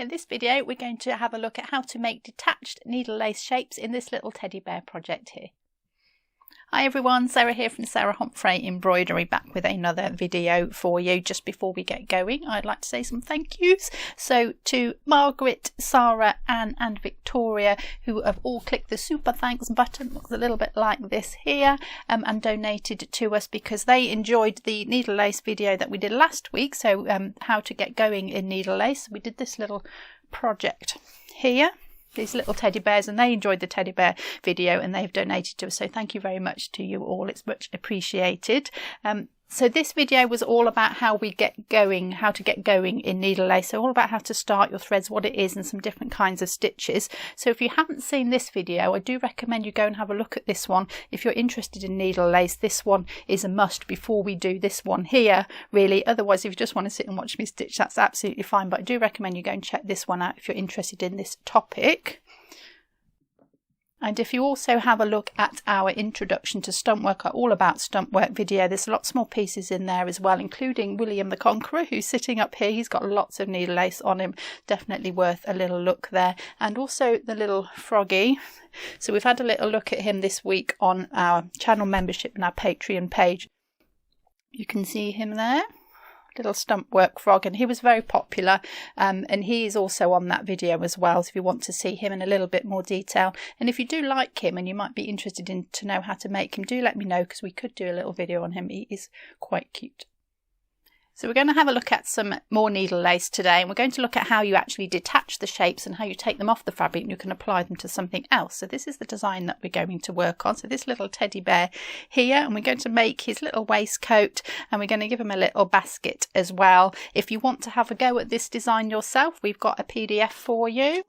In this video we're going to have a look at how to make detached needle lace shapes in this little teddy bear project here. Hi everyone, Sarah here from Sarah Homfray Embroidery, back with another video for you. Just before we get going, I'd like to say some thank yous. So to Margaret, Sarah, Anne and Victoria, who have all clicked the super thanks button, looks a little bit like this here, and donated to us because they enjoyed the needle lace video that we did last week. So how to get going in needle lace. We did this little project here, these little teddy bears, and they enjoyed the teddy bear video and they've donated to us, so thank you very much to you all, it's much appreciated. So this video was all about how we get going, how to get going in needle lace, so all about how to start your threads, what it is, and some different kinds of stitches. So if you haven't seen this video, I do recommend you go and have a look at this one. If you're interested in needle lace, this one is a must before we do this one here, really. Otherwise, if you just want to sit and watch me stitch, that's absolutely fine, but I do recommend you go and check this one out if you're interested in this topic. And if you also have a look at our introduction to stump work, all about stump work video, there's lots more pieces in there as well, including William the Conqueror, who's sitting up here. He's got lots of needle lace on him, definitely worth a little look there. And also the little froggy. So we've had a little look at him this week on our channel membership and our Patreon page. You can see him there. Little stump work frog, and he was very popular, and he is also on that video as well, so if you want to see him in a little bit more detail, and if you do like him and you might be interested in to know how to make him, do let me know, because we could do a little video on him. He is quite cute. So we're going to have a look at some more needle lace today, and we're going to look at how you actually detach the shapes and how you take them off the fabric and you can apply them to something else. So this is the design that we're going to work on. So this little teddy bear here, and we're going to make his little waistcoat, and we're going to give him a little basket as well. If you want to have a go at this design yourself, we've got a PDF for you.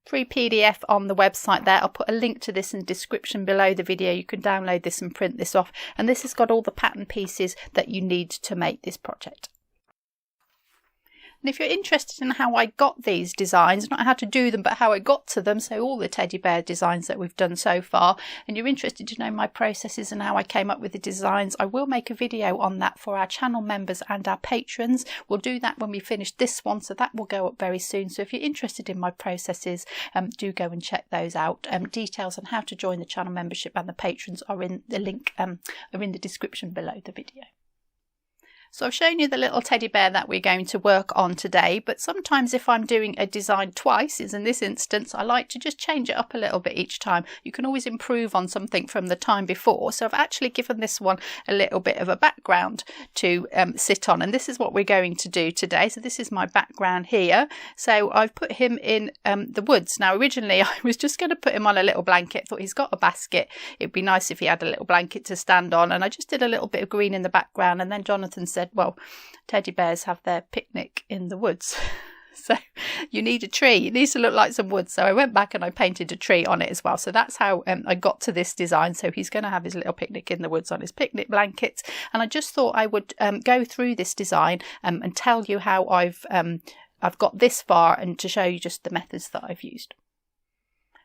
Free PDF on the website there. I'll put a link to this in the description below the video. You can download this and print this off, and this has got all the pattern pieces that you need to make this project. And if you're interested in how I got these designs, not how to do them, but how I got to them, so all the teddy bear designs that we've done so far, and you're interested to know my processes and how I came up with the designs, I will make a video on that for our channel members and our patrons. We'll do that when we finish this one, so that will go up very soon. So if you're interested in my processes, do go and check those out. Details on how to join the channel membership and the patrons are in the link, are in the description below the video. So I've shown you the little teddy bear that we're going to work on today, but sometimes if I'm doing a design twice, as in this instance, I like to just change it up a little bit each time. You can always improve on something from the time before. So I've actually given this one a little bit of a background to sit on, and this is what we're going to do today. So this is my background here. So I've put him in the woods. Now originally I was just going to put him on a little blanket. Thought he's got a basket. It'd be nice if he had a little blanket to stand on, and I just did a little bit of green in the background, and then Jonathan said, well, teddy bears have their picnic in the woods, so you need a tree, it needs to look like some wood. So I went back and I painted a tree on it as well. So that's how I got to this design. So he's going to have his little picnic in the woods on his picnic blanket, and I just thought I would go through this design and tell you how I've got this far, and to show you just the methods that I've used.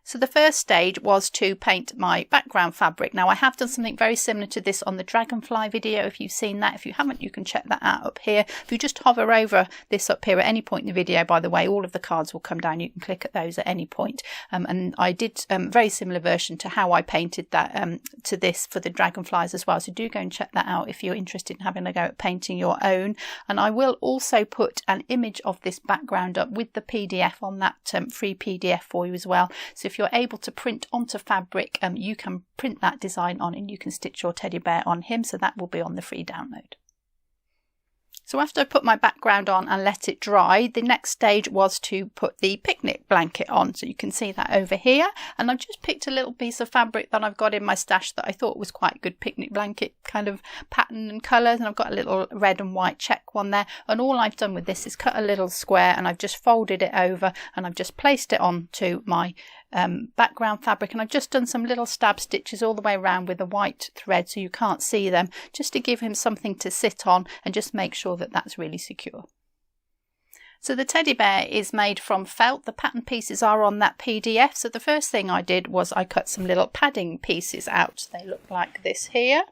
So the first stage was to paint my background fabric. Now I have done something very similar to this on the dragonfly video. If you've seen that, if you haven't, you can check that out up here. If you just hover over this up here at any point in the video, by the way, all of the cards will come down. You can click at those at any point. And I did a very similar version to how I painted that to this for the dragonflies as well. So do go and check that out if you're interested in having a go at painting your own. And I will also put an image of this background up with the PDF on that free PDF for you as well. So if you're able to print onto fabric, you can print that design on and you can stitch your teddy bear on him, so that will be on the free download. So after I put my background on and let it dry, the next stage was to put the picnic blanket on. So you can see that over here, and I've just picked a little piece of fabric that I've got in my stash that I thought was quite a good picnic blanket kind of pattern and colours, and I've got a little red and white check one there, and all I've done with this is cut a little square and I've just folded it over and I've just placed it onto my background fabric, and I've just done some little stab stitches all the way around with a white thread so you can't see them, just to give him something to sit on and just make sure that that's really secure. So the teddy bear is made from felt. The pattern pieces are on that PDF. So the first thing I did was I cut some little padding pieces out. They look like this here.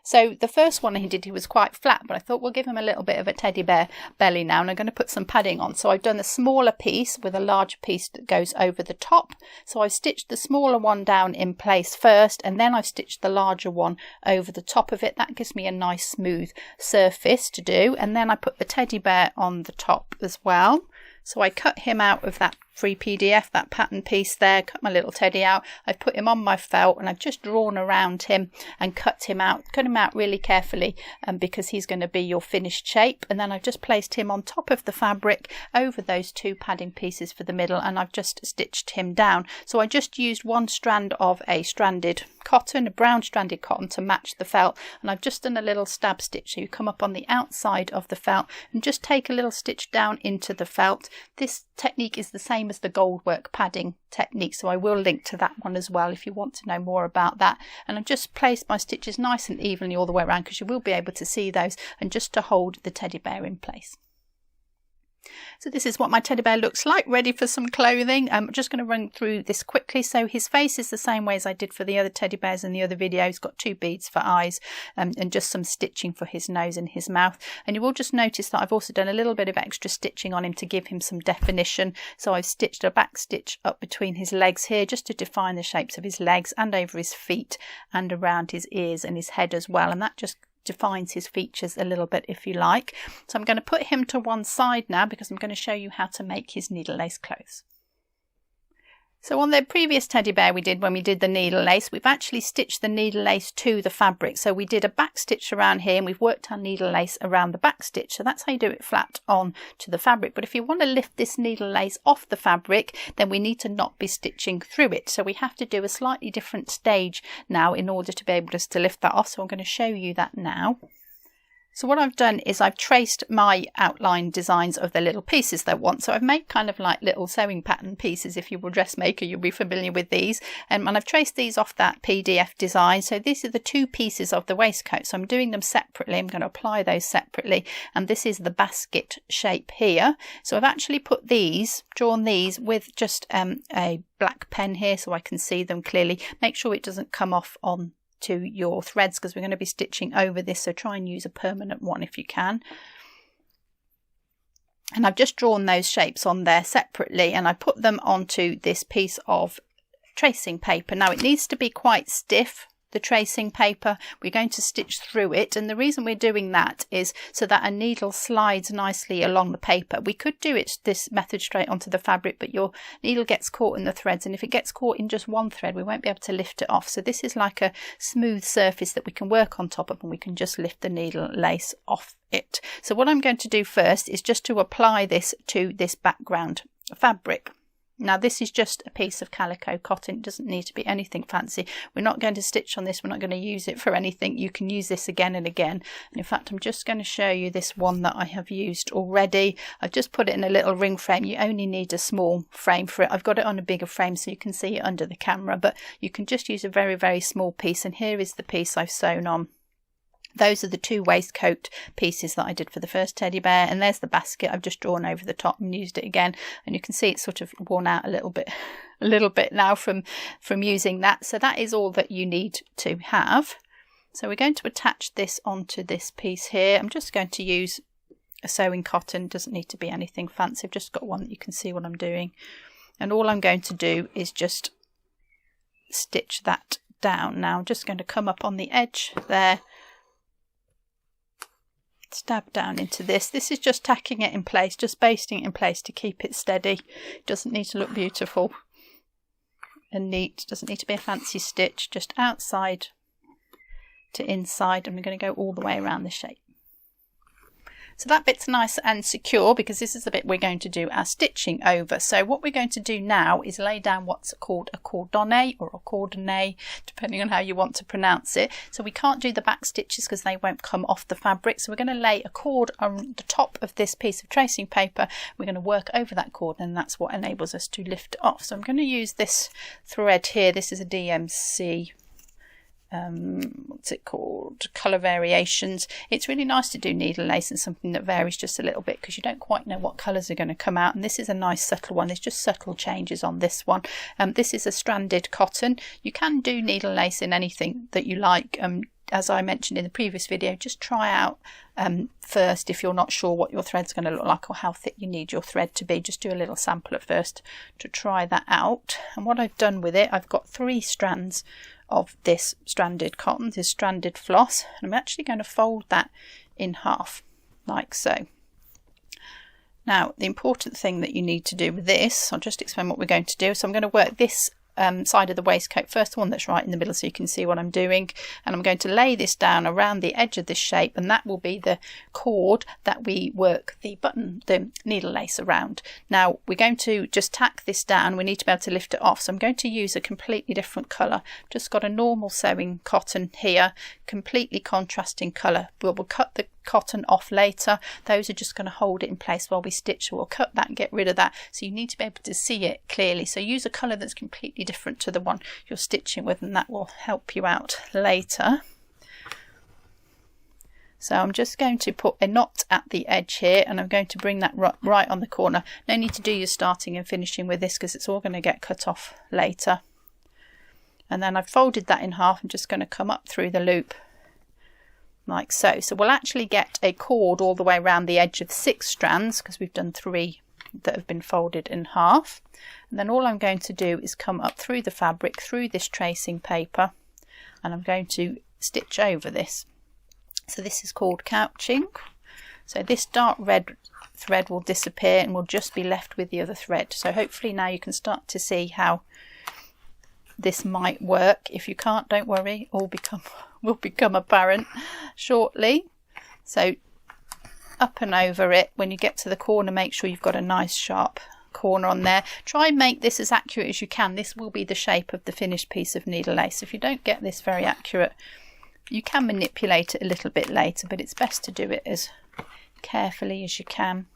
So the first one he did, he was quite flat, but I thought we'll give him a little bit of a teddy bear belly now, and I'm going to put some padding on. So I've done a smaller piece with a larger piece that goes over the top. So I've stitched the smaller one down in place first, and then I've stitched the larger one over the top of it. That gives me a nice smooth surface to do. And then I put the teddy bear on the top as well. So I cut him out of that free PDF, that pattern piece there, cut my little teddy out. I've put him on my felt and I've just drawn around him and cut him out really carefully because he's going to be your finished shape. And then I've just placed him on top of the fabric over those two padding pieces for the middle, and I've just stitched him down. So I just used one strand of a stranded cotton, a brown stranded cotton, to match the felt, and I've just done a little stab stitch. So you come up on the outside of the felt and just take a little stitch down into the felt. This technique is the same as the gold work padding technique, so I will link to that one as well if you want to know more about that. And I've just placed my stitches nice and evenly all the way around, because you will be able to see those, and just to hold the teddy bear in place. So this is what my teddy bear looks like, ready for some clothing. I'm just going to run through this quickly. So his face is the same way as I did for the other teddy bears in the other video. He's got 2 beads for eyes and just some stitching for his nose and his mouth. And you will just notice that I've also done a little bit of extra stitching on him to give him some definition. So I've stitched a back stitch up between his legs here, just to define the shapes of his legs, and over his feet and around his ears and his head as well. And that just defines his features a little bit, if you like. So I'm going to put him to one side now, because I'm going to show you how to make his needle lace clothes. So on the previous teddy bear we did, when we did the needle lace, we've actually stitched the needle lace to the fabric. So we did a back stitch around here, and we've worked our needle lace around the back stitch. So that's how you do it flat on to the fabric. But if you want to lift this needle lace off the fabric, then we need to not be stitching through it. So we have to do a slightly different stage now in order to be able to lift that off. So I'm going to show you that now. So what I've done is I've traced my outline designs of the little pieces they want. So I've made kind of like little sewing pattern pieces. If you were a dressmaker, you'll be familiar with these. And I've traced these off that PDF design. So these are the 2 pieces of the waistcoat. So I'm doing them separately. I'm going to apply those separately. And this is the basket shape here. So I've actually put these, drawn these with just a black pen here so I can see them clearly. Make sure it doesn't come off on to your threads, because we're going to be stitching over this, so try and use a permanent one if you can. And I've just drawn those shapes on there separately, and I put them onto this piece of tracing paper. Now it needs to be quite stiff, the tracing paper. We're going to stitch through it, and the reason we're doing that is so that a needle slides nicely along the paper. We could do it this method straight onto the fabric, but your needle gets caught in the threads, and if it gets caught in just one thread, we won't be able to lift it off. So this is like a smooth surface that we can work on top of, and we can just lift the needle lace off it. So what I'm going to do first is just to apply this to this background fabric. Now this is just a piece of calico cotton. It doesn't need to be anything fancy. We're not going to stitch on this. We're not going to use it for anything. You can use this again and again. And in fact, I'm just going to show you this one that I have used already. I've just put it in a little ring frame. You only need a small frame for it. I've got it on a bigger frame so you can see it under the camera, but you can just use a very, very small piece. And here is the piece I've sewn on. Those are the 2 waistcoat pieces that I did for the first teddy bear, and there's the basket I've just drawn over the top and used it again, and you can see it's sort of worn out a little bit now from using that. So that is all that you need to have. So we're going to attach this onto this piece here. I'm just going to use a sewing cotton. Doesn't need to be anything fancy. I've just got one that you can see what I'm doing, and all I'm going to do is just stitch that down. Now I'm just going to come up on the edge there, stab down into this. This is just tacking it in place, just basting it in place to keep it steady. It doesn't need to look beautiful and neat. It doesn't need to be a fancy stitch, just outside to inside, and we're going to go all the way around the shape. So that bit's nice and secure, because this is the bit we're going to do our stitching over. So what we're going to do now is lay down what's called a cordonnet or a cordonnet, depending on how you want to pronounce it. So we can't do the back stitches because they won't come off the fabric. So we're going to lay a cord on the top of this piece of tracing paper. We're going to work over that cord, and that's what enables us to lift it off. So I'm going to use this thread here. This is a DMC. What's it called? Colour Variations. It's really nice to do needle lace and something that varies just a little bit, because you don't quite know what colours are going to come out. And this is a nice subtle one. There's just subtle changes on this one. This is a stranded cotton. You can do needle lace in anything that you like. as I mentioned in the previous video, just try out first if you're not sure what your thread's going to look like or how thick you need your thread to be. Just do a little sample at first to try that out. And what I've done with it, I've got 3 strands of this stranded cotton, this stranded floss, and I'm actually going to fold that in half like so. Now the important thing that you need to do with this, I'll just explain what we're going to do. So I'm going to work this side of the waistcoat first, the one that's right in the middle, so you can see what I'm doing, and I'm going to lay this down around the edge of this shape, and that will be the cord that we work the button, the needle lace around. Now we're going to just tack this down. We need to be able to lift it off, so I'm going to use a completely different colour. Just got a normal sewing cotton here, completely contrasting colour. We'll cut the cotton off later. Those are just going to hold it in place while we stitch, so we'll cut that and get rid of that. So you need to be able to see it clearly, so use a colour that's completely different to the one you're stitching with, and that will help you out later. So I'm just going to put a knot at the edge here, and I'm going to bring that right on the corner. No need to do your starting and finishing with this because it's all going to get cut off later. And then I've folded that in half. I'm just going to come up through the loop like so. So we'll actually get a cord all the way around the edge of 6 strands because we've done 3 that have been folded in half. And then all I'm going to do is come up through the fabric, through this tracing paper, and I'm going to stitch over this. So this is called couching. So this dark red thread will disappear and we'll just be left with the other thread. So hopefully now you can start to see how this might work. If you can't, don't worry, all will become apparent shortly. So up and over it. When you get to the corner, make sure you've got a nice sharp corner on there. Try and make this as accurate as you can. This will be the shape of the finished piece of needle lace. If you don't get this very accurate, you can manipulate it a little bit later, but it's best to do it as carefully as you can.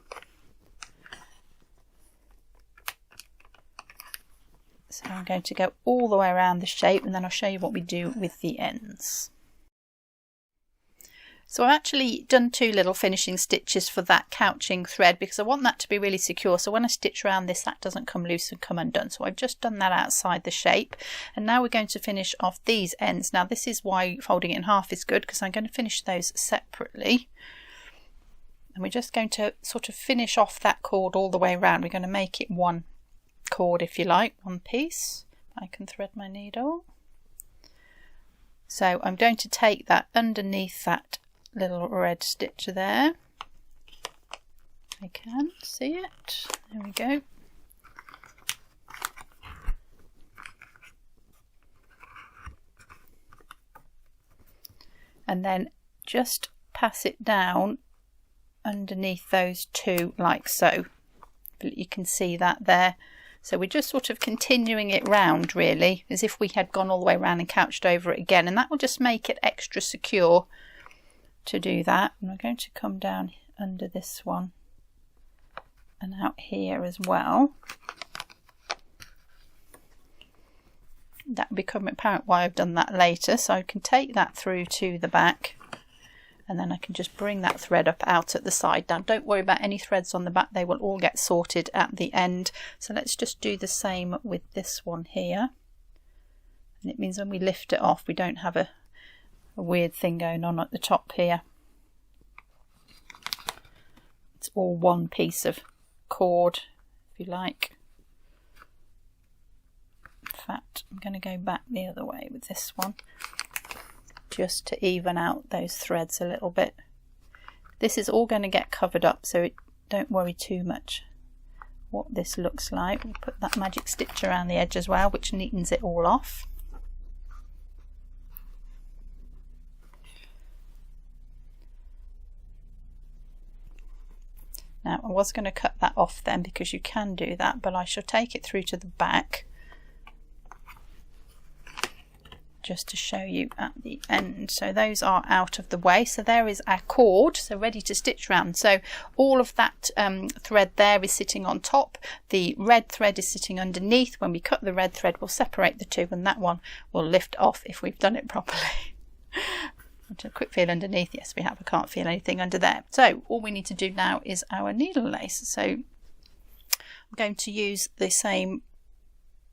So I'm going to go all the way around the shape, and then I'll show you what we do with the ends. So I've actually done 2 little finishing stitches for that couching thread because I want that to be really secure, so when I stitch around this, that doesn't come loose and come undone. So I've just done that outside the shape, and now we're going to finish off these ends. Now this is why folding it in half is good, because I'm going to finish those separately, and we're just going to sort of finish off that cord all the way around. We're going to make it one cord, if you like, one piece. I can thread my needle. So I'm going to take that underneath that little red stitch there. I can see it. There we go. And then just pass it down underneath those 2 like so. You can see that there. So we're just sort of continuing it round, really, as if we had gone all the way around and couched over it again, and that will just make it extra secure to do that. And we're going to come down under this one and out here as well. That will become apparent why I've done that later. So I can take that through to the back, and then I can just bring that thread up out at the side. Now don't worry about any threads on the back, they will all get sorted at the end. So let's just do the same with this one here, and it means when we lift it off we don't have a weird thing going on at the top here. It's all one piece of cord, if you like. In fact, I'm going to go back the other way with this one, just to even out those threads a little bit. This is all going to get covered up, so don't worry too much what this looks like. We'll put that magic stitch around the edge as well, which neatens it all off. Now I was going to cut that off then, because you can do that, but I shall take it through to the back just to show you at the end. So those are out of the way. So there is our cord, so ready to stitch round. So all of that thread there is sitting on top. The red thread is sitting underneath. When we cut the red thread, we'll separate the 2, and that one will lift off if we've done it properly. A quick feel underneath. Yes, we have. I can't feel anything under there. So all we need to do now is our needle lace. So I'm going to use the same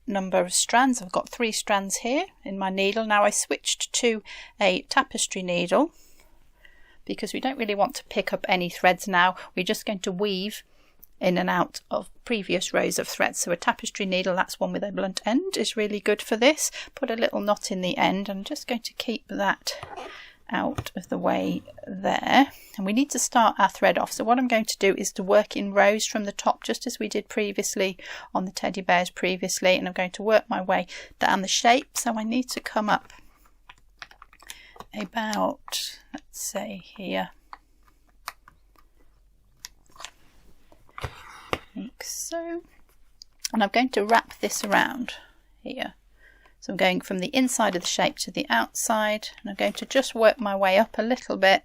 number of strands. I've got 3 strands here in my needle. Now I switched to a tapestry needle because we don't really want to pick up any threads now. We're just going to weave in and out of previous rows of threads. So a tapestry needle, that's one with a blunt end, is really good for this. Put a little knot in the end. I'm just going to keep that out of the way there, and we need to start our thread off. So what I'm going to do is to work in rows from the top, just as we did previously on the teddy bears previously, and I'm going to work my way down the shape. So I need to come up about, let's say here, like so, and I'm going to wrap this around here. So I'm going from the inside of the shape to the outside, and I'm going to just work my way up a little bit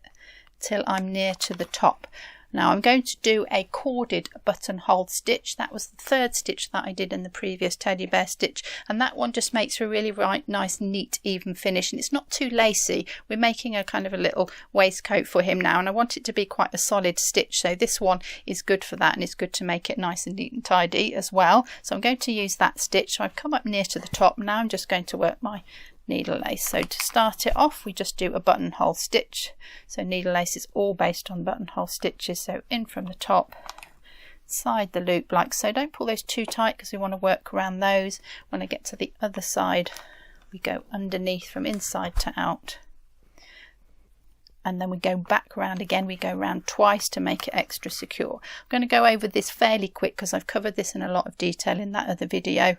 till I'm near to the top. Now I'm going to do a corded buttonhole stitch. That was the 3rd stitch that I did in the previous teddy bear stitch, and that one just makes for a really nice, neat, even finish, and it's not too lacy. We're making a kind of a little waistcoat for him now, and I want it to be quite a solid stitch, so this one is good for that, and it's good to make it nice and neat and tidy as well. So I'm going to use that stitch. So I've come up near to the top. Now I'm just going to work my needle lace. So to start it off, we just do a buttonhole stitch. So needle lace is all based on buttonhole stitches. So in from the top, side the loop like so. Don't pull those too tight because we want to work around those. When I get to the other side, we go underneath from inside to out, and then we go back around again. We go around twice to make it extra secure. I'm going to go over this fairly quick because I've covered this in a lot of detail in that other video.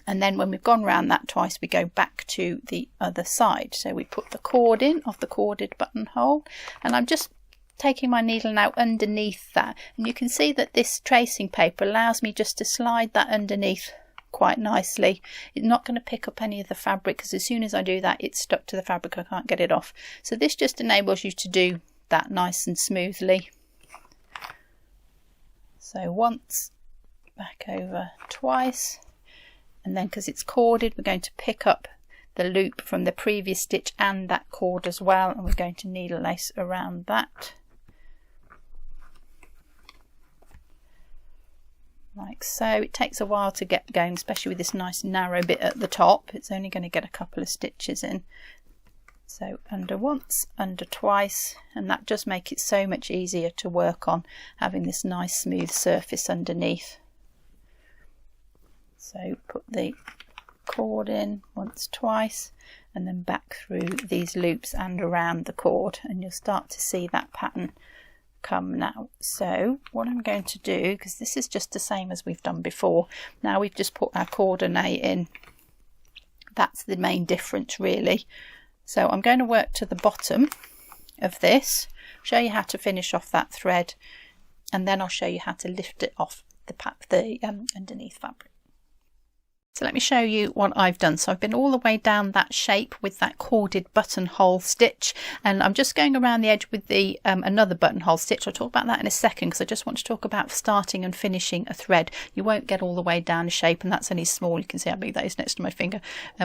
And then when we've gone round that twice, we go back to the other side. So we put the cord in of the corded buttonhole, and I'm just taking my needle now underneath that. And you can see that this tracing paper allows me just to slide that underneath quite nicely. It's not going to pick up any of the fabric because as soon as I do that, it's stuck to the fabric. I can't get it off. So this just enables you to do that nice and smoothly. So once, back over twice. And then because it's corded, we're going to pick up the loop from the previous stitch and that cord as well, and we're going to needle lace around that like so. It takes a while to get going, especially with this nice narrow bit at the top. It's only going to get a couple of stitches in. So under once, under twice, and that just makes it so much easier to work on, having this nice smooth surface underneath. So put the cord in once, twice, and then back through these loops and around the cord, and you'll start to see that pattern come now. So what I'm going to do, because this is just the same as we've done before, now we've just put our cordonnet in. That's the main difference really. So I'm going to work to the bottom of this, show you how to finish off that thread, and then I'll show you how to lift it off the underneath fabric. So let me show you what I've done. So I've been all the way down that shape with that corded buttonhole stitch, and I'm just going around the edge with the another buttonhole stitch. I'll talk about that in a second because I just want to talk about starting and finishing a thread. You won't get all the way down the shape, and that's only small. You can see how big that is next to my finger,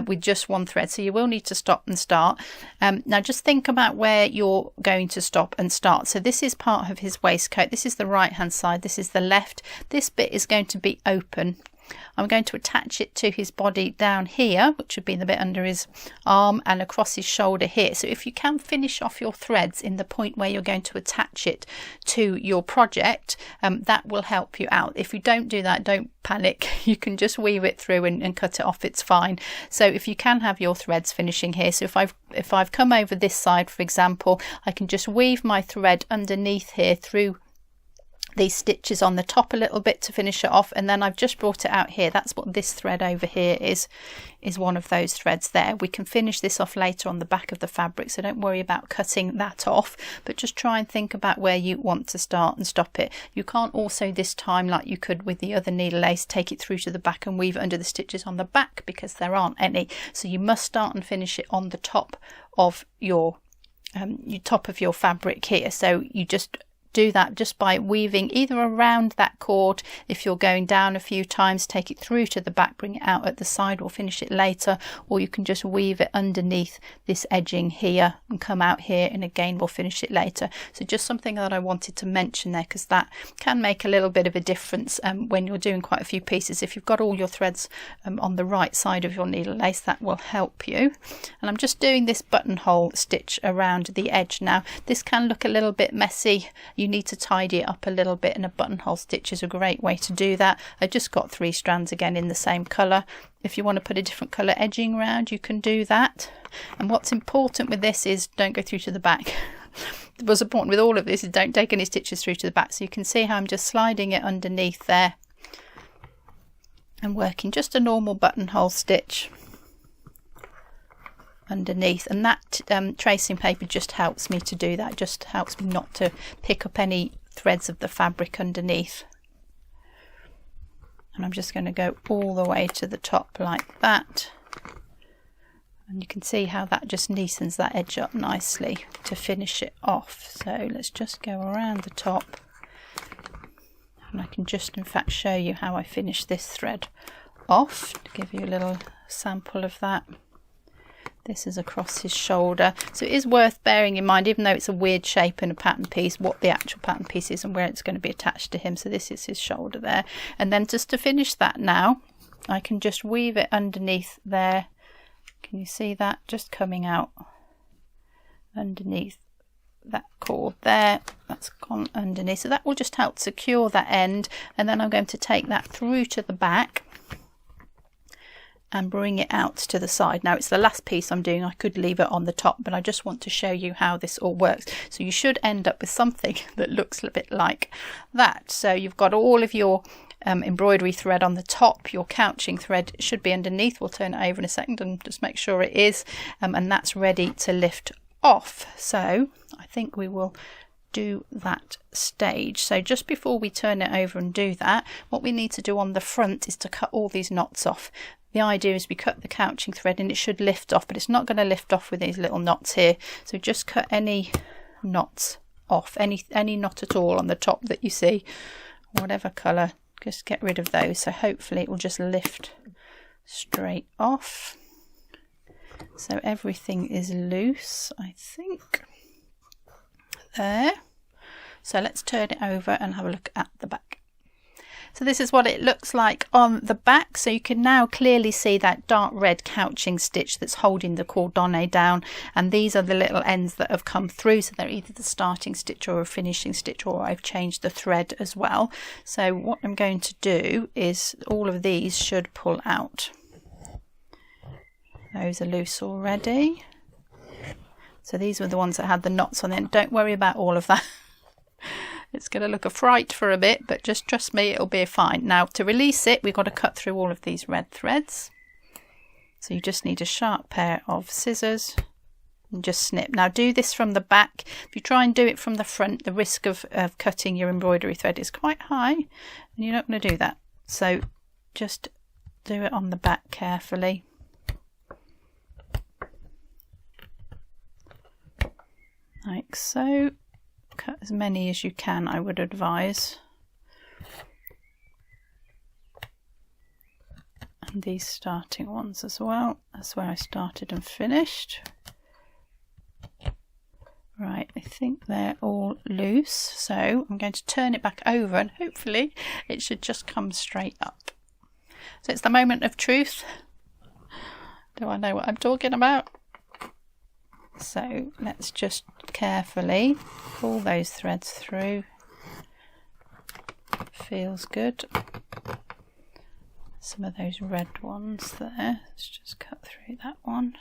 with just one thread. So you will need to stop and start. Now just think about where you're going to stop and start. So this is part of his waistcoat. This is the right hand side. This is the left. This bit is going to be open. I'm going to attach it to his body down here, which would be the bit under his arm, and across his shoulder here. So if you can finish off your threads in the point where you're going to attach it to your project, that will help you out. If you don't do that, don't panic. You can just weave it through and cut it off. It's fine. So if you can have your threads finishing here, so if I've come over this side, for example, I can just weave my thread underneath here through these stitches on the top a little bit to finish it off, and then I've just brought it out here. That's what this thread over here is one of those threads there. We can finish this off later on the back of the fabric, so don't worry about cutting that off, but just try and think about where you want to start and stop it. You can't also this time, like you could with the other needle lace, take it through to the back and weave it under the stitches on the back because there aren't any. So you must start and finish it on the top of your fabric here. So you just do that just by weaving either around that cord. If you're going down a few times, take it through to the back, bring it out at the side, we'll finish it later, or you can just weave it underneath this edging here and come out here, and again we'll finish it later. So just something that I wanted to mention there, because that can make a little bit of a difference when you're doing quite a few pieces. If you've got all your threads on the right side of your needle lace, that will help you. And I'm just doing this buttonhole stitch around the edge. Now this can look a little bit messy, you need to tidy it up a little bit, and a buttonhole stitch is a great way to do that. I just got 3 strands again in the same colour. If you want to put a different colour edging around, you can do that. And what's important with this is don't go through to the back. What's important with all of this is don't take any stitches through to the back. So you can see how I'm just sliding it underneath there and working just a normal buttonhole stitch underneath, and that tracing paper just helps me to do that, just helps me not to pick up any threads of the fabric underneath. And I'm just going to go all the way to the top like that, and you can see how that just neatens that edge up nicely to finish it off. So let's just go around the top, and I can just in fact show you how I finish this thread off to give you a little sample of that. This is across his shoulder, so it is worth bearing in mind, even though it's a weird shape in a pattern piece, what the actual pattern piece is and where it's going to be attached to him. So this is his shoulder there, and then just to finish that now, I can just weave it underneath there. Can you see that just coming out underneath that cord there? That's gone underneath, so that will just help secure that end. And then I'm going to take that through to the back and bring it out to the side. Now it's the last piece I'm doing, I could leave it on the top, but I just want to show you how this all works. So you should end up with something that looks a bit like that. So you've got all of your embroidery thread on the top, your couching thread should be underneath. We'll turn it over in a second and just make sure it is, and that's ready to lift off. So I think we will do that stage. So just before we turn it over and do that, what we need to do on the front is to cut all these knots off. The idea is we cut the couching thread and it should lift off, but it's not going to lift off with these little knots here. So just cut any knots off, any knot at all on the top that you see, whatever colour, just get rid of those. So hopefully it will just lift straight off. So everything is loose, I think. There. So let's turn it over and have a look at the back. So this is what it looks like on the back. So you can now clearly see that dark red couching stitch that's holding the cordonnet down, and these are the little ends that have come through, so they're either the starting stitch or a finishing stitch, or I've changed the thread as well. So what I'm going to do is all of these should pull out. Those are loose already. So these were the ones that had the knots on them. Don't worry about all of that. It's going to look a fright for a bit, but just trust me, it'll be fine. Now to release it, we've got to cut through all of these red threads. So you just need a sharp pair of scissors and just snip. Now do this from the back. If you try and do it from the front, the risk of cutting your embroidery thread is quite high, and you're not going to do that. So just do it on the back carefully. Like so. Cut as many as you can, I would advise. And these starting ones as well. That's where I started and finished. Right, I think they're all loose. So I'm going to turn it back over and hopefully it should just come straight up. So it's the moment of truth. Do I know what I'm talking about? So let's just carefully pull those threads through. Feels good. Some of those red ones there. Let's just cut through that one.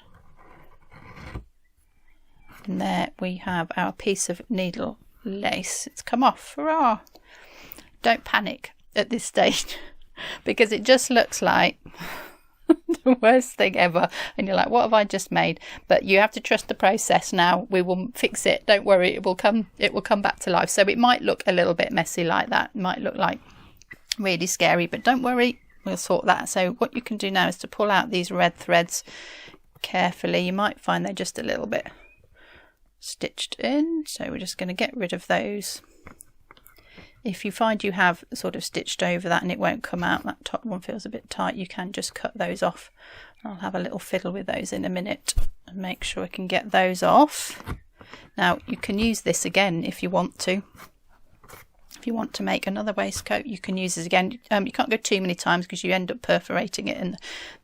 And there we have our piece of needle lace. It's come off. Hurrah! Don't panic at this stage because it just looks like the worst thing ever, and you're like, what have I just made? But you have to trust the process. Now we will fix it, don't worry, it will come back to life. So it might look a little bit messy like that, it might look like really scary, but don't worry, we'll sort that. So what you can do now is to pull out these red threads carefully. You might find they're just a little bit stitched in, so we're just going to get rid of those If you find you have sort of stitched over that and it won't come out, that top one feels a bit tight, you can just cut those off. I'll have a little fiddle with those in a minute and make sure I can get those off. Now you can use this again if you want to. If you want to make another waistcoat, you can use this again. You can't go too many times because you end up perforating it and a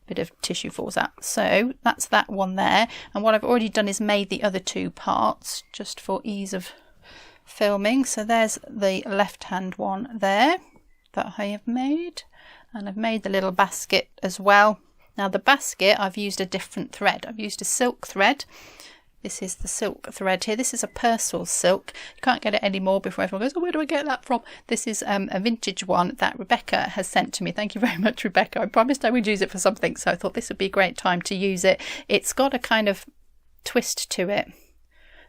bit of tissue falls out. So that's that one there. And what I've already done is made the other two parts just for ease of filming. So there's the left hand one there that I have made, and I've made the little basket as well. Now the basket, I've used a different thread. I've used a silk thread. This is the silk thread here. This is a Purcell silk. You can't get it anymore before everyone goes, oh, where do I get that from? This is a vintage one that Rebecca has sent to me. Thank you very much, Rebecca. I promised I would use it for something, so I thought this would be a great time to use it. It's got a kind of twist to it.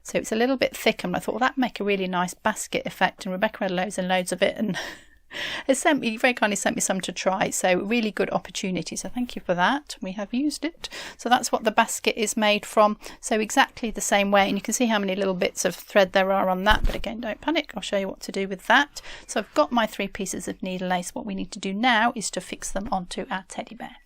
So it's a little bit thick, and I thought, well, that'd make a really nice basket effect. And Rebecca had loads and loads of it, and has sent me, very kindly sent me some to try. So really good opportunity. So thank you for that. We have used it. So that's what the basket is made from. So exactly the same way, and you can see how many little bits of thread there are on that. But again, don't panic. I'll show you what to do with that. So I've got my 3 pieces of needle lace. What we need to do now is to fix them onto our teddy bear.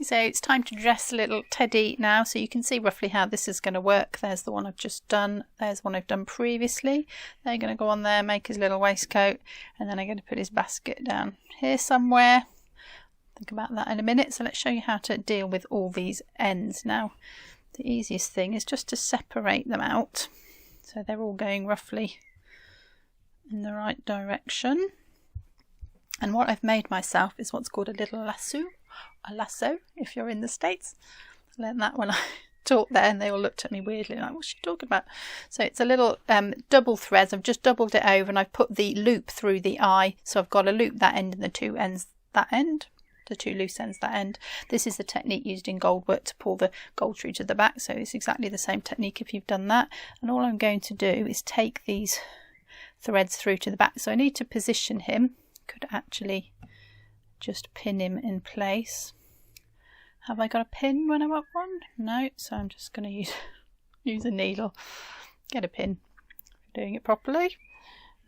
So it's time to dress little Teddy now, so you can see roughly how this is going to work. There's the one I've just done, there's one I've done previously. They're going to go on there, make his little waistcoat, and then I'm going to put his basket down here somewhere. Think about that in a minute. So let's show you how to deal with all these ends. Now the easiest thing is just to separate them out so they're all going roughly in the right direction. And what I've made myself is what's called a little lasso. A lasso, if you're in the States. I learned that when I taught there, and they all looked at me weirdly like, what's she talking about? So it's a little double threads. I've just doubled it over, and I've put the loop through the eye. So I've got a loop that end and the 2 ends that end, the 2 loose ends that end. This is the technique used in gold work to pull the gold through to the back. So it's exactly the same technique if you've done that. And all I'm going to do is take these threads through to the back. So I need to position him. Could actually just pin him in place. Have I got a pin when I want one? No, so I'm just going to use a needle. Get a pin. Doing it properly.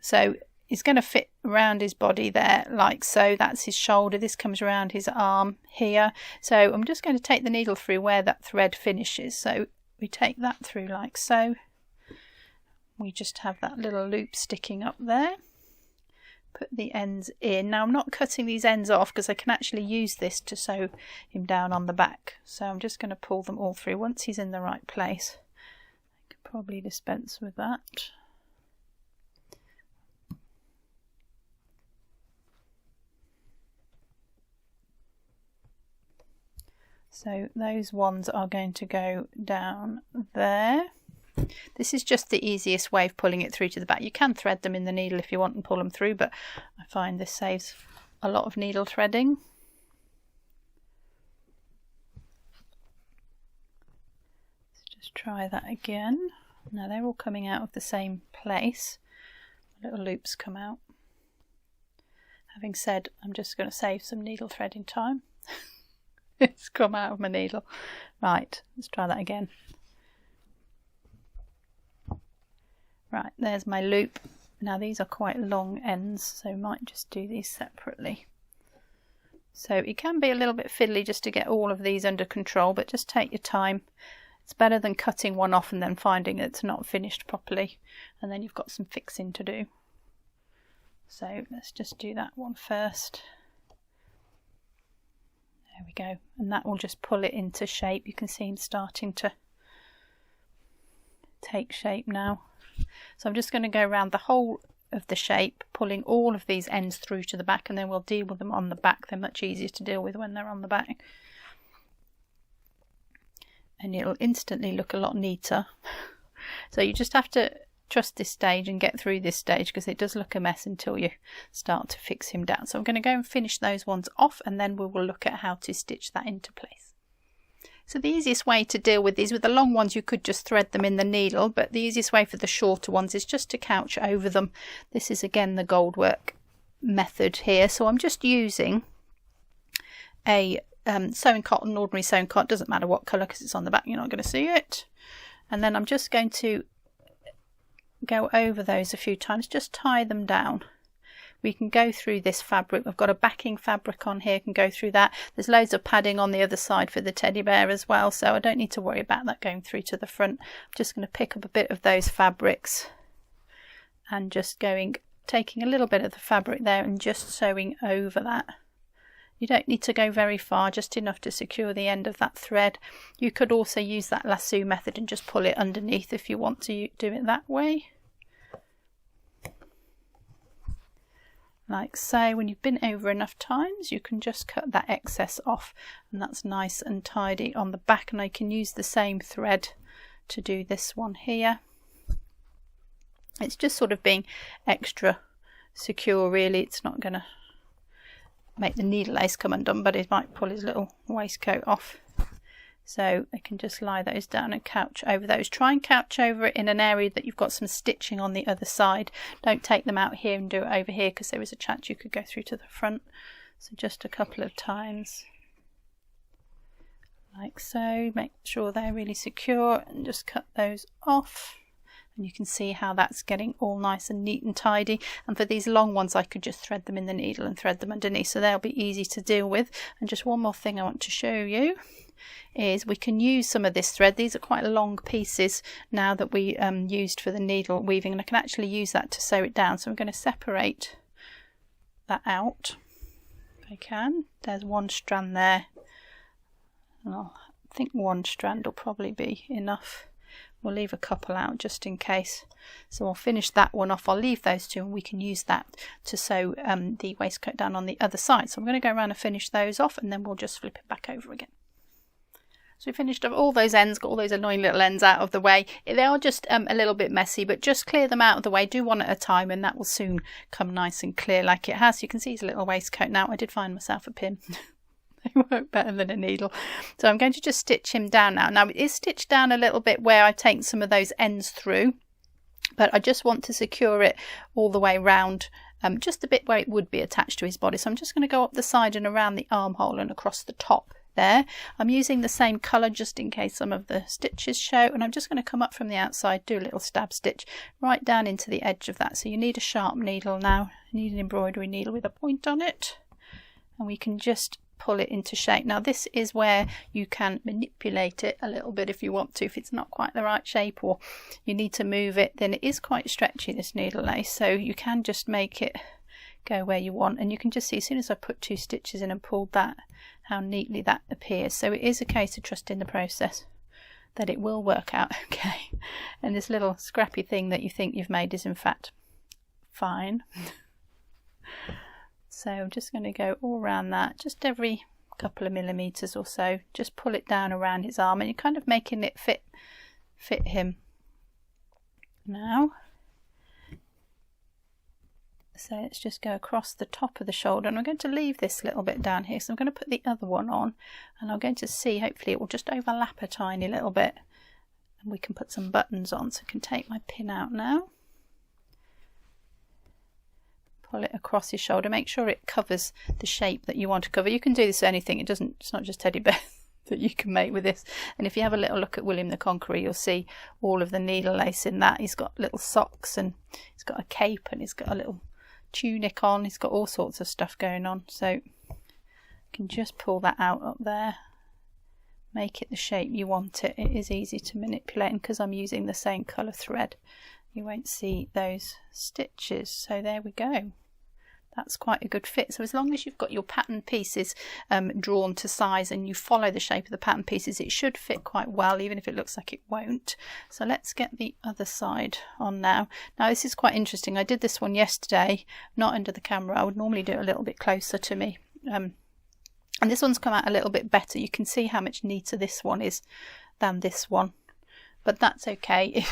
So it's going to fit around his body there like so. That's his shoulder. This comes around his arm here. So I'm just going to take the needle through where that thread finishes. So we take that through like so. We just have that little loop sticking up there. Put the ends in. Now I'm not cutting these ends off because I can actually use this to sew him down on the back. So I'm just going to pull them all through once he's in the right place. I could probably dispense with that. So those ones are going to go down there. This is just the easiest way of pulling it through to the back. You can thread them in the needle if you want and pull them through, but I find this saves a lot of needle threading. Let's just try that again. Now they're all coming out of the same place. Little loops come out. Having said, I'm just going to save some needle threading time. It's come out of my needle. Right, let's try that again. Right, there's my loop. Now these are quite long ends, so I might just do these separately. So it can be a little bit fiddly just to get all of these under control, but just take your time. It's better than cutting one off and then finding it's not finished properly, and then you've got some fixing to do. So let's just do that one first. There we go, and that will just pull it into shape. You can see him starting to take shape now. So I'm just going to go around the whole of the shape, pulling all of these ends through to the back, and then we'll deal with them on the back. They're much easier to deal with when they're on the back. And it'll instantly look a lot neater. So you just have to trust this stage and get through this stage, because it does look a mess until you start to fix him down. So I'm going to go and finish those ones off, and then we will look at how to stitch that into place. So the easiest way to deal with these, with the long ones you could just thread them in the needle, but the easiest way for the shorter ones is just to couch over them. This is again the gold work method here. So I'm just using a sewing cotton, ordinary sewing cotton, doesn't matter what colour because it's on the back, you're not going to see it. And then I'm just going to go over those a few times, just tie them down. We can go through this fabric. We've got a backing fabric on here, can go through that. There's loads of padding on the other side for the teddy bear as well, so I don't need to worry about that going through to the front. I'm just going to pick up a bit of those fabrics and just taking a little bit of the fabric there and just sewing over that. You don't need to go very far, just enough to secure the end of that thread. You could also use that lasso method and just pull it underneath if you want to do it that way. Like so. When you've been over enough times, you can just cut that excess off, and that's nice and tidy on the back. And I can use the same thread to do this one here. It's just sort of being extra secure really. It's not going to make the needle lace come undone, but it might pull his little waistcoat off. So I can just lie those down and couch over those. Try and couch over it in an area that you've got some stitching on the other side. Don't take them out here and do it over here, because there is a chance you could go through to the front. So just a couple of times like so. Make sure they're really secure and just cut those off. And you can see how that's getting all nice and neat and tidy. And for these long ones, I could just thread them in the needle and thread them underneath, so they'll be easy to deal with. And just one more thing I want to show you is we can use some of this thread. These are quite long pieces now that we used for the needle weaving, and I can actually use that to sew it down. So I'm going to separate that out if I can. There's one strand there, and I think one strand will probably be enough. We'll leave a couple out just in case. So I'll finish that one off. I'll leave those two, and we can use that to sew the waistcoat down on the other side. So I'm going to go around and finish those off, and then we'll just flip it back over again. So we finished up all those ends, got all those annoying little ends out of the way. They are just a little bit messy, but just clear them out of the way. Do one at a time, and that will soon come nice and clear like it has. You can see his little waistcoat now. I did find myself a pin. They work better than a needle. So I'm going to just stitch him down now. Now it is stitched down a little bit where I've taken some of those ends through, but I just want to secure it all the way round, just a bit where it would be attached to his body. So I'm just going to go up the side and around the armhole and across the top there. I'm using the same colour just in case some of the stitches show, and I'm just going to come up from the outside, do a little stab stitch right down into the edge of that. So you need a sharp needle now. You need an embroidery needle with a point on it, and we can just pull it into shape. Now this is where you can manipulate it a little bit if you want to. If it's not quite the right shape or you need to move it, then it is quite stretchy, this needle lace, so you can just make it go where you want. And you can just see as soon as I put 2 stitches in and pulled that, how neatly that appears. So it is a case of trusting the process that it will work out okay, and this little scrappy thing that you think you've made is in fact fine. So I'm just going to go all around that, just every couple of millimeters or so. Just pull it down around his arm, and you're kind of making it fit him now. So let's just go across the top of the shoulder, and I'm going to leave this little bit down here. So I'm going to put the other one on, and I'm going to see, hopefully it will just overlap a tiny little bit, and we can put some buttons on. So I can take my pin out now. Pull it across his shoulder, make sure it covers the shape that you want to cover. You can do this with anything, it's not just teddy bear that you can make with this. And if you have a little look at William the Conqueror, you'll see all of the needle lace in that. He's got little socks, and he's got a cape, and he's got a little tunic on. He's got all sorts of stuff going on. So you can just pull that out up there, make it the shape you want it. It is easy to manipulate, and because I'm using the same colour thread, you won't see those stitches. So there we go. That's quite a good fit. So as long as you've got your pattern pieces drawn to size and you follow the shape of the pattern pieces, it should fit quite well, even if it looks like it won't. So let's get the other side on now. Now this is quite interesting. I did this one yesterday, not under the camera. I would normally do it a little bit closer to me. And this one's come out a little bit better. You can see how much neater this one is than this one. But that's okay.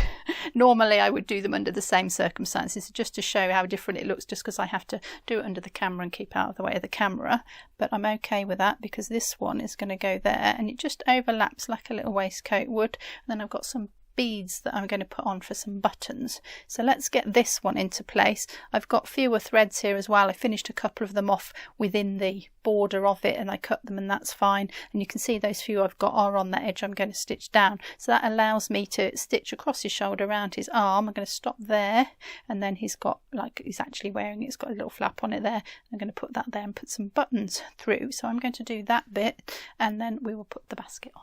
Normally I would do them under the same circumstances, just to show how different it looks, just because I have to do it under the camera and keep out of the way of the camera. But I'm okay with that, because this one is going to go there, and it just overlaps like a little waistcoat would. And then I've got some beads that I'm going to put on for some buttons. So let's get this one into place. I've got fewer threads here as well. I finished a couple of them off within the border of it and I cut them, and that's fine. And you can see those few I've got are on that edge I'm going to stitch down. So that allows me to stitch across his shoulder around his arm. I'm going to stop there, and then he's got, like, he's actually wearing it, it's got a little flap on it there. I'm going to put that there and put some buttons through. So I'm going to do that bit, and then we will put the basket on.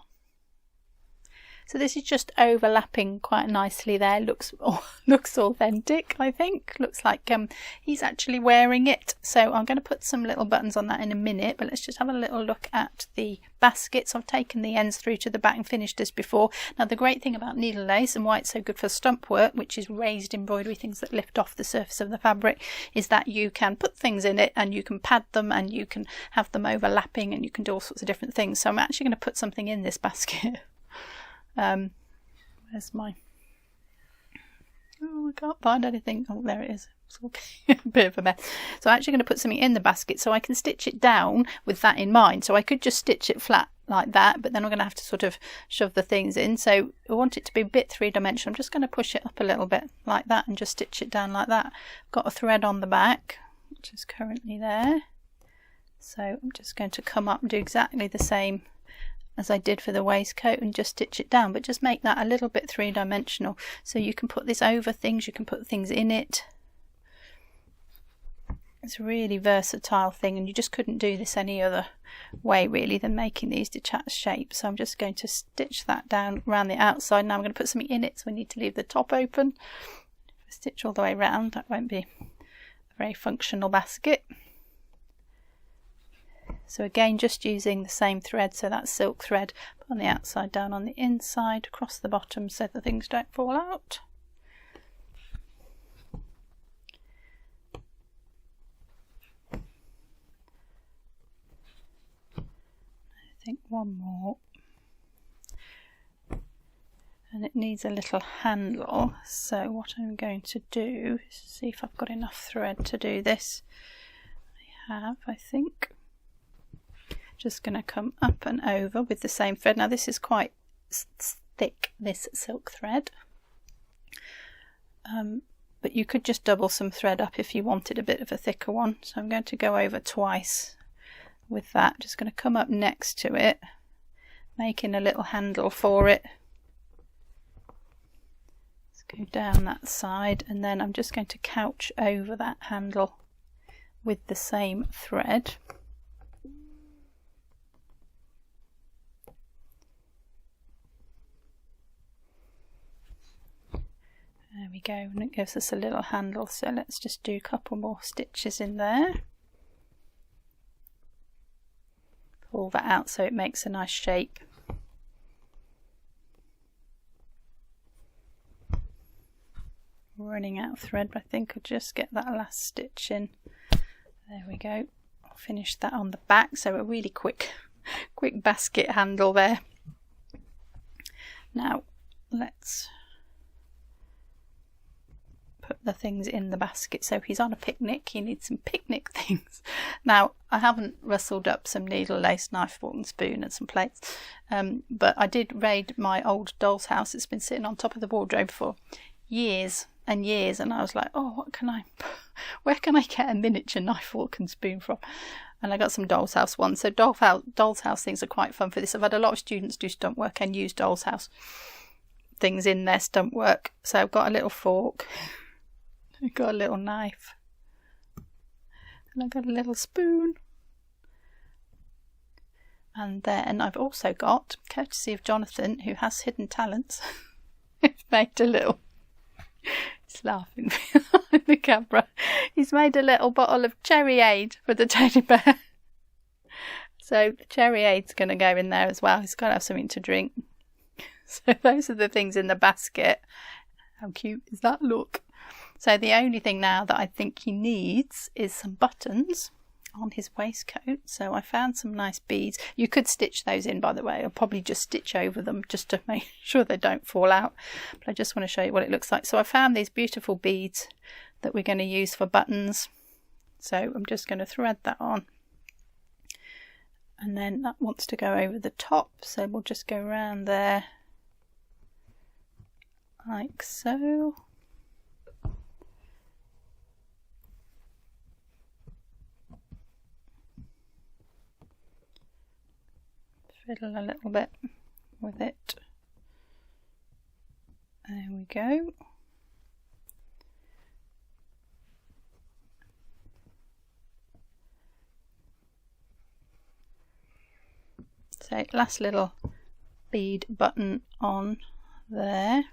So this is just overlapping quite nicely there. Looks authentic, I think. Looks like he's actually wearing it. So I'm going to put some little buttons on that in a minute, but let's just have a little look at the baskets. I've taken the ends through to the back and finished this before. Now the great thing about needle lace and why it's so good for stump work, which is raised embroidery, things that lift off the surface of the fabric, is that you can put things in it and you can pad them and you can have them overlapping and you can do all sorts of different things. So I'm actually going to put something in this basket. Where's my, oh, I can't find anything. Oh, there it is. It's okay. A bit of a mess. So I'm actually going to put something in the basket so I can stitch it down with that in mind. So I could just stitch it flat like that, but then I'm going to have to sort of shove the things in. So I want it to be a bit three-dimensional. I'm just going to push it up a little bit like that and just stitch it down like that. I've got a thread on the back, which is currently there. So I'm just going to come up and do exactly the same as I did for the waistcoat and just stitch it down, but just make that a little bit three-dimensional. So you can put this over things, you can put things in it. It's a really versatile thing, and you just couldn't do this any other way really than making these detached shapes. So I'm just going to stitch that down around the outside. Now I'm going to put something in it, so we need to leave the top open. If I stitch all the way around, that won't be a very functional basket. So again, just using the same thread, so that's silk thread, put on the outside, down on the inside, across the bottom so the things don't fall out. I think one more. And it needs a little handle, so what I'm going to do is see if I've got enough thread to do this. I have, I think. Just going to come up and over with the same thread. Now this is quite thick, this silk thread, but you could just double some thread up if you wanted a bit of a thicker one. So I'm going to go over twice with that. Just going to come up next to it, making a little handle for it. Let's go down that side, and then I'm just going to couch over that handle with the same thread. There we go, and it gives us a little handle, so let's just do a couple more stitches in there. Pull that out so it makes a nice shape. Running out of thread, but I think I'll just get that last stitch in. There we go. I'll finish that on the back, so a really quick basket handle there. Now let's put the things in the basket. So he's on a picnic, he needs some picnic things. Now I haven't rustled up some needle lace, knife, fork and spoon and some plates, but I did raid my old doll's house. It's been sitting on top of the wardrobe for years and years, and I was like, oh, where can I get a miniature knife, fork and spoon from? And I got some doll's house ones. So doll's house things are quite fun for this. I've had a lot of students do stump work and use doll's house things in their stump work. So I've got a little fork, I've got a little knife, and I've got a little spoon. And then I've also got, courtesy of Jonathan, who has hidden talents, he's made a little, he's laughing behind the camera, he's made a little bottle of cherryade for the teddy bear. So the cherryade's going to go in there as well. He's got to have something to drink. So those are the things in the basket. How cute is that? Look. So the only thing now that I think he needs is some buttons on his waistcoat. So I found some nice beads. You could stitch those in, by the way. I'll probably just stitch over them just to make sure they don't fall out. But I just want to show you what it looks like. So I found these beautiful beads that we're going to use for buttons. So I'm just going to thread that on. And then that wants to go over the top. So we'll just go around there like so. Fiddle a little bit with it. There we go. So last little bead button on there,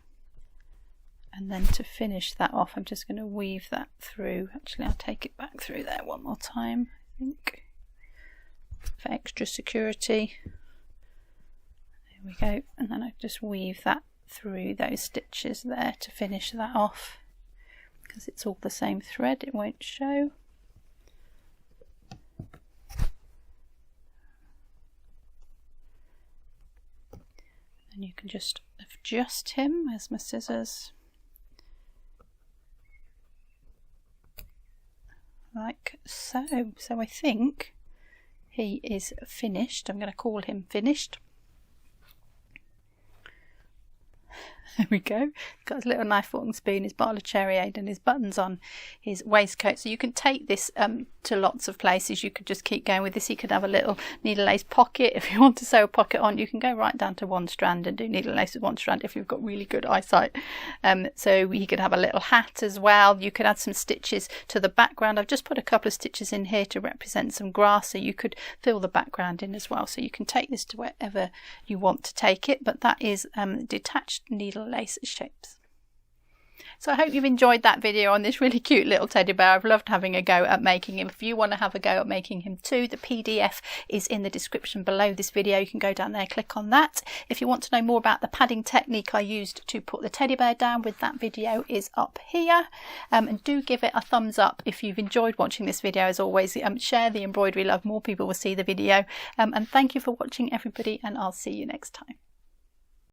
and then to finish that off I'm just going to weave that through. Actually, I'll take it back through there one more time, I think, for extra security. There we go, and then I just weave that through those stitches there to finish that off. Because it's all the same thread, it won't show. And you can just adjust him. There's my scissors. Like so. So I think he is finished. I'm going to call him finished. There we go. Got his little knife, fork and spoon, his bottle of cherry aid and his buttons on his waistcoat. So you can take this to lots of places. You could just keep going with this. You could have a little needle lace pocket. If you want to sew a pocket on, you can go right down to one strand and do needle lace with one strand if you've got really good eyesight. So you could have a little hat as well. You could add some stitches to the background. I've just put a couple of stitches in here to represent some grass, so you could fill the background in as well. So you can take this to wherever you want to take it. But that is detached needle lace shapes. So I hope you've enjoyed that video on this really cute little teddy bear. I've loved having a go at making him. If you want to have a go at making him too, the PDF is in the description below this video. You can go down there, click on that. If you want to know more about the padding technique I used to put the teddy bear down with, that video is up here. And do give it a thumbs up if you've enjoyed watching this video. As always, share the embroidery love. More people will see the video. And thank you for watching, everybody, and I'll see you next time.